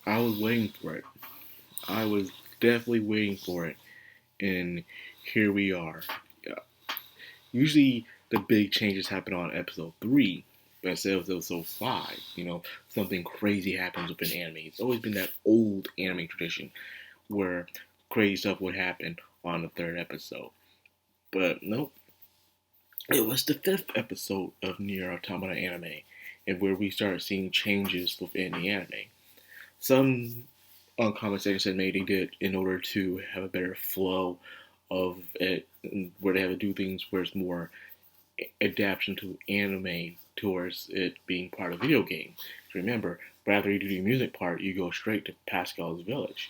I was waiting for it. I was definitely waiting for it, and here we are. Yeah. Usually, the big changes happen on episode 3, but instead of episode 5, something crazy happens with an anime. It's always been that old anime tradition where crazy stuff would happen on the third episode. But nope, it was the fifth episode of Nier Automata anime, and where we started seeing changes within the anime. Some commentators said maybe they did in order to have a better flow of it, where they have to do things where it's more adaptation to anime towards it being part of video game. Remember, rather you do the music part, you go straight to Pascal's village,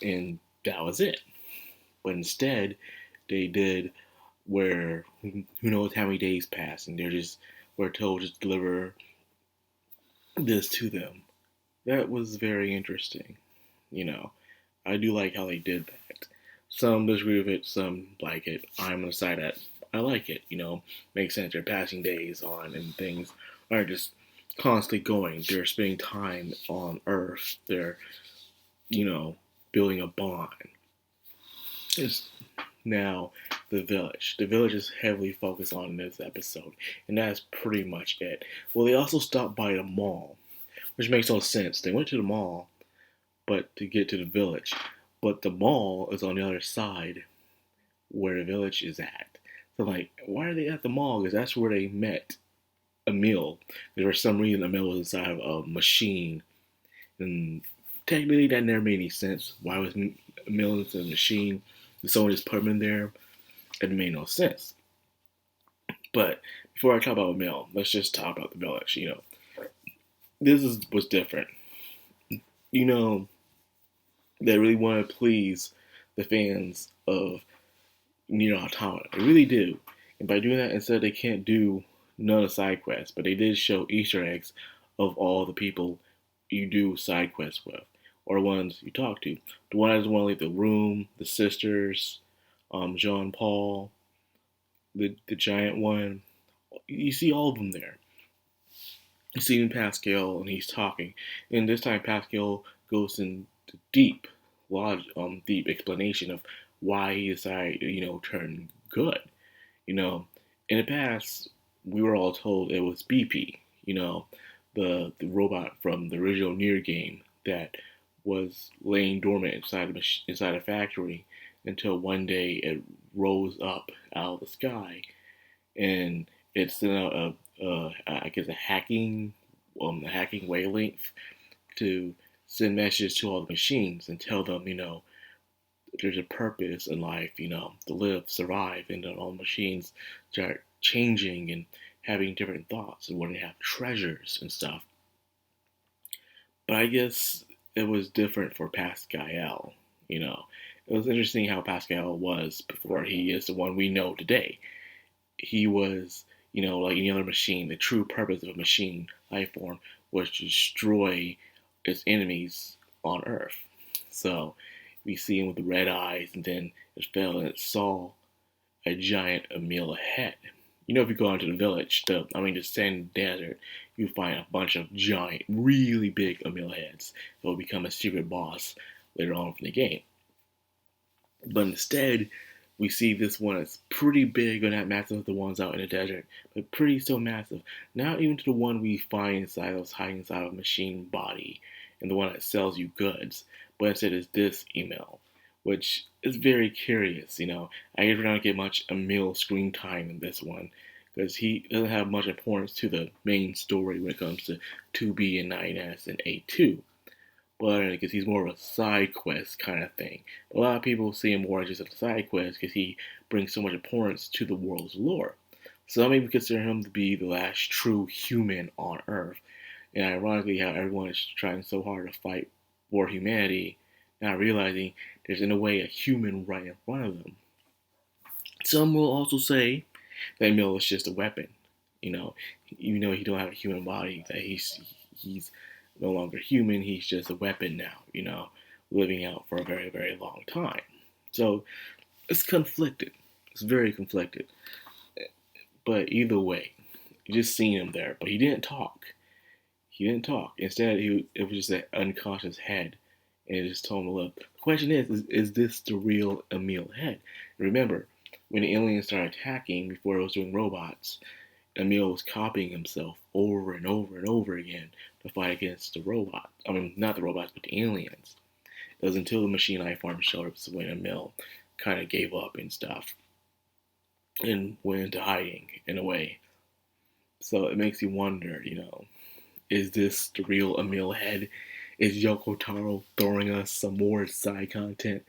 and that was it. But instead, they did where who knows how many days pass, and we're told to deliver this to them. That was very interesting. You know, I do like how they did that. Some disagree with it, some like it. I'm on the side that I like it. Makes sense. They're passing days on, and things are just constantly going. They're spending time on Earth. They're, you know, building a bond. It's now the village. The village is heavily focused on this episode, and that's pretty much it. Well, they also stopped by the mall, which makes no sense. They went to the mall, but to get to the village, but the mall is on the other side where the village is at. So, like, why are they at the mall? Because that's where they met Emil. Because for some reason, Emil was inside of a machine, and technically that never made any sense. Why was Emil in the machine? Did someone just put him in there? It made no sense. But before I talk about Emil, let's just talk about the village. Was different. You know, they really want to please the fans of Nier Automata. They really do. And by doing that, instead they can't do none of side quests, but they did show Easter eggs of all the people you do side quests with, or ones you talk to. The one I just want to leave the room, the sisters, Jean Paul, the giant one. You see all of them there. You see Pascal, and he's talking. And this time Pascal goes into deep explanation of why he decided to, turn good. You know, in the past, we were all told it was BP, the robot from the original Nier game that was laying dormant inside a factory until one day it rose up out of the sky, and it sent out I guess a hacking wavelength to send messages to all the machines and tell them, there's a purpose in life, to live, survive, and then all machines start changing and having different thoughts and wanting to have treasures and stuff. But I guess it was different for Pascal. It was interesting how Pascal was before he is the one we know today. He was, like any other machine. The true purpose of a machine life form was to destroy its enemies on Earth. So we see him with the red eyes, and then it fell and it saw a giant Emil ahead. If you go into the village, the sand desert, you find a bunch of giant, really big Emil heads that will become a secret boss later on in the game. But instead, we see this one that's pretty big and not massive as the ones out in the desert, but pretty still massive. Not even to the one we find hiding inside of a machine body and the one that sells you goods, but instead is this Emil, which is very curious. I guess we're not get much Emil screen time in this one because he doesn't have much importance to the main story when it comes to 2B and 9S and A2. But because he's more of a side quest kind of thing. A lot of people see him more as just a side quest because he brings so much importance to the world's lore. Some even consider him to be the last true human on Earth. And ironically, how everyone is trying so hard to fight for humanity, not realizing there's in a way a human right in front of them. Some will also say that Emil is just a weapon. Even though he don't have a human body, that he's no longer human. He's just a weapon now. Living out for a very, very long time. So it's conflicted. It's very conflicted. But either way, you just seen him there. But he didn't talk. He didn't talk. Instead, it was just an unconscious head, and it just told him to look. The question is this the real Emil head? Remember, when the aliens started attacking before it was doing robots, Emil was copying himself over and over and over again to fight against the robots. I mean, not the robots, but the aliens. It was until the machine life form showed up when Emil kind of gave up and stuff and went into hiding in a way. So it makes you wonder, is this the real Emil head? Is Yoko Taro throwing us some more side content?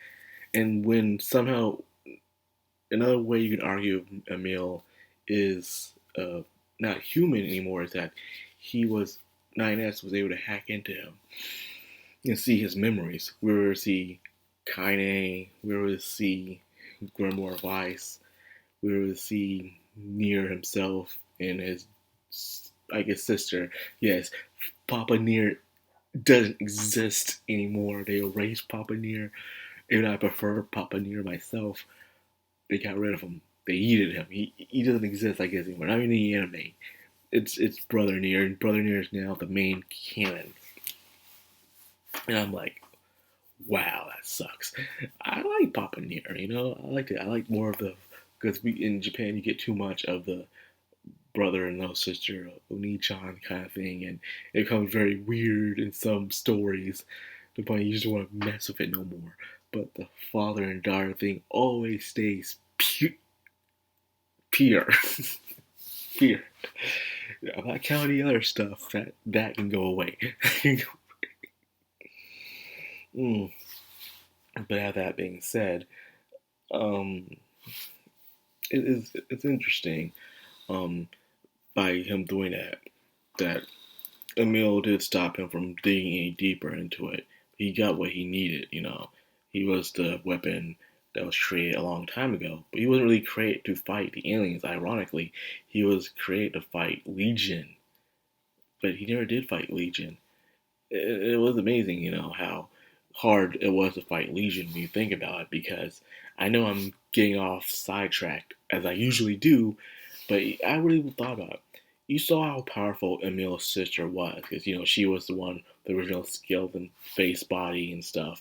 And when somehow another way you can argue Emil is not human anymore is that he was 9S was able to hack into him and see his memories. We were to see Kaine, we were to see Grimoire Weiss, we were to see Nier himself and his, I guess, sister. Yes, Papa Nier doesn't exist anymore. They erased Papa Nier. Even though I prefer Papa Nier myself, they got rid of him. They yeeted him. He doesn't exist, I guess, anymore. Not in the anime. It's Brother Nier, and Brother Nier is now the main canon. And I'm like, wow, that sucks. I like Papa Nier, I liked it. I like more of the, because we in Japan you get too much of the brother and little sister Oni-chan kind of thing, and it becomes very weird in some stories. The point you just want to mess with it no more. But the father and daughter thing always stays pure. Pure. I'm not counting the other stuff. That can go away. mm. But that being said, um, it's interesting. By him doing that Emil did stop him from digging any deeper into it. He got what he needed. He was the weapon that was created a long time ago, but he wasn't really created to fight the aliens. Ironically, he was created to fight Legion, but he never did fight Legion. It was amazing, how hard it was to fight Legion when you think about it, because I know I'm getting off sidetracked, as I usually do, but I really thought about it. You saw how powerful Emil's sister was, because, she was the original skeleton face, body, and stuff,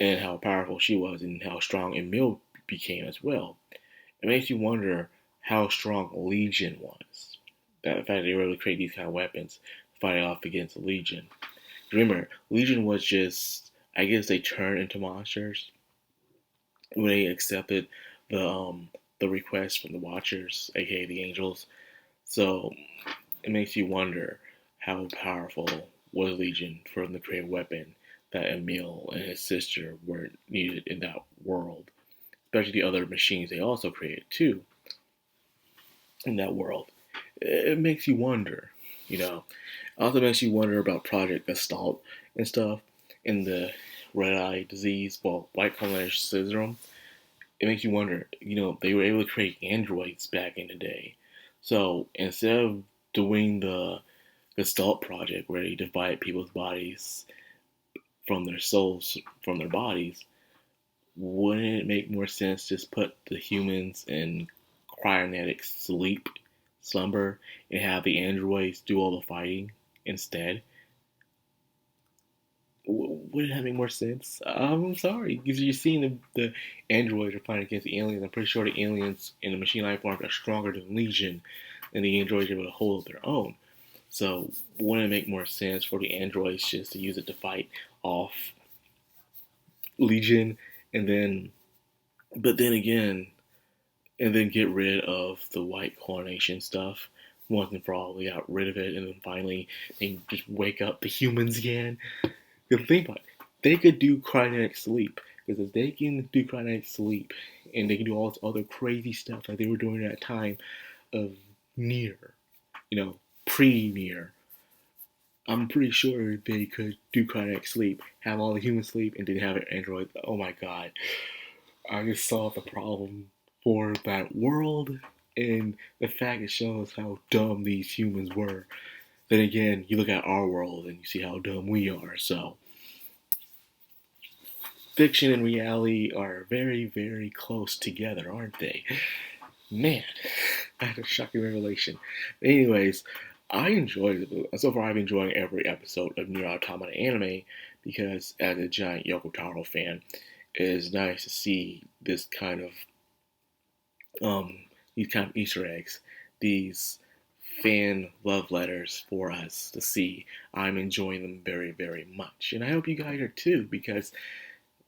and how powerful she was, and how strong Emil became as well. It makes you wonder how strong Legion was. That the fact they were able to create these kind of weapons, fighting off against Legion. Remember, Legion was just, I guess they turned into monsters when they accepted the request from the Watchers, aka the Angels. So it makes you wonder how powerful was Legion for them to create a weapon that Emil and his sister were needed in that world, especially the other machines they also created too in that world. It makes you wonder, It also makes you wonder about Project Gestalt and stuff in the red eye disease, white coat syndrome. It makes you wonder, they were able to create androids back in the day. So instead of doing the Gestalt project where they divide people's bodies from their souls from their bodies, wouldn't it make more sense just put the humans in cryogenic slumber, and have the androids do all the fighting instead? Would it make more sense? I'm sorry, because you're seeing the androids are fighting against the aliens. I'm pretty sure the aliens in the machine life forms are stronger than Legion, and the androids are able to hold their own. So wouldn't it make more sense for the androids just to use it to fight off Legion, and then, but then again, and then get rid of the white coronation stuff once and for all? We got rid of it, and then finally they just wake up the humans again. Because think about it, they could do cryogenic sleep. Because if they can do cryogenic sleep, and they can do all this other crazy stuff like they were doing at that time of Nier, pre-Nier, I'm pretty sure they could do cryogenic sleep, have all the humans sleep, and then have an android. Oh my god. I just saw the problem for that world, and the fact it shows how dumb these humans were. Then again, you look at our world and you see how dumb we are, so fiction and reality are very, very close together, aren't they? Man, I had a shocking revelation. Anyways, I enjoyed it. So far, I've been enjoying every episode of Nier Automata anime because, as a giant Yoko Taro fan, it is nice to see this kind of these kind of Easter eggs, these fan love letters for us to see. I'm enjoying them very, very much, and I hope you guys are too because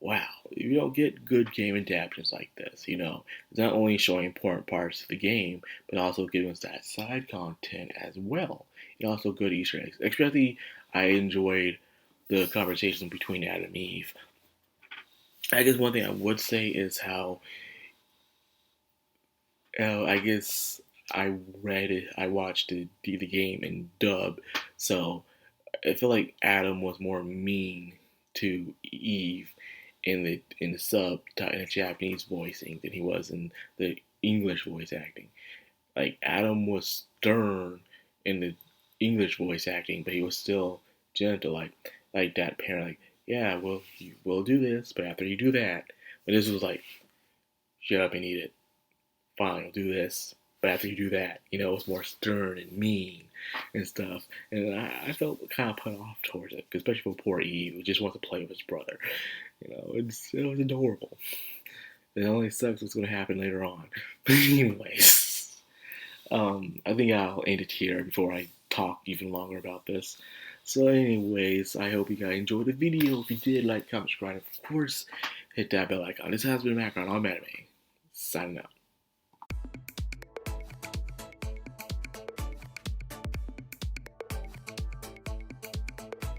wow, you don't get good game adaptations like this. It's not only showing important parts of the game, but also giving us that side content as well. And also good Easter eggs. Especially, I enjoyed the conversation between Adam and Eve. I guess one thing I would say is how, I guess I watched the game in dub, so I feel like Adam was more mean to Eve in the in the Japanese voicing than he was in the English voice acting. Like Adam was stern in the English voice acting, but he was still gentle, like that parent, like yeah, well you will do this, but after you do that. But this was like shut up and eat it. Fine, I'll do this, but after you do that, it was more stern and mean and stuff. And I felt kind of put off towards it, especially for poor Eve, who just wants to play with his brother. It was adorable. It only sucks what's going to happen later on. But anyways, I think I'll end it here before I talk even longer about this. So anyways, I hope you guys enjoyed the video. If you did, like, comment, subscribe, of course, hit that bell icon. This has been Macron. I'm Anime. Signing out.